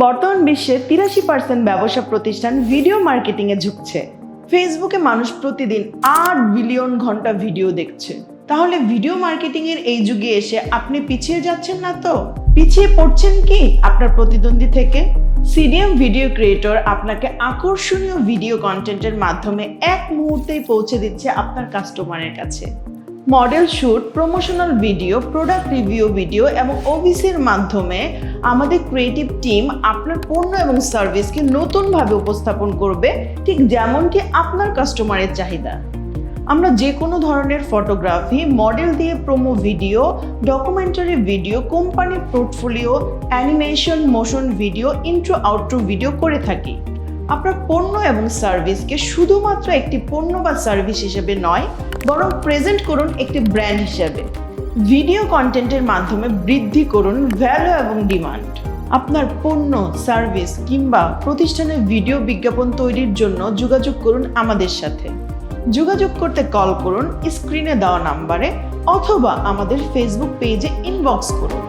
বর্তমান বিশ্বে 83% ব্যবসা প্রতিষ্ঠান ভিডিও মার্কেটিংয়ে ঝুঁকছে। ফেসবুকে মানুষ প্রতিদিন 8 বিলিয়ন ঘন্টা ভিডিও দেখছে। তাহলে ভিডিও মার্কেটিংয়ের এই যুগে এসে আপনি পিছিয়ে যাচ্ছেন না তো? পিছিয়ে পড়ছেন কি আপনার প্রতিদ্বন্দ্বী থেকে? সিডিএম ভিডিও ক্রিয়েটর আপনাকে আকর্ষণীয় ভিডিও কন্টেন্টের মাধ্যমে এক মুহূর্তেই পৌঁছে দিচ্ছে আপনার কাস্টমারের কাছে। Model shoot, promotional video, product review video এবং ওবিসির মাধ্যমে আমাদের ক্রিয়েটিভ টিম আপনার পণ্য এবং সার্ভিসকে নতুনভাবে উপস্থাপন করবে, ঠিক যেমনটি আপনার কাস্টমারের চাহিদা। আমরা যে কোনো ধরনের ফটোগ্রাফি, মডেল দিয়ে প্রোমো ভিডিও, ডকুমেন্টারি ভিডিও, কোম্পানির portfolio, animation, motion video, intro outro video করে থাকি। আপনার পণ্য এবং সার্ভিসকে শুধুমাত্র একটি পণ্য বা সার্ভিস হিসেবে নয়, বরং প্রেজেন্ট করুন একটি ব্র্যান্ড হিসেবে। ভিডিও কন্টেন্টের মাধ্যমে বৃদ্ধি করুন ভ্যালু এবং ডিমান্ড। আপনার পণ্য, সার্ভিস কিংবা প্রতিষ্ঠানের ভিডিও বিজ্ঞাপন তৈরির জন্য যোগাযোগ করুন আমাদের সাথে। যোগাযোগ করতে কল করুন স্ক্রিনে দেওয়া নাম্বারে অথবা আমাদের ফেসবুক পেজে ইনবক্স করুন।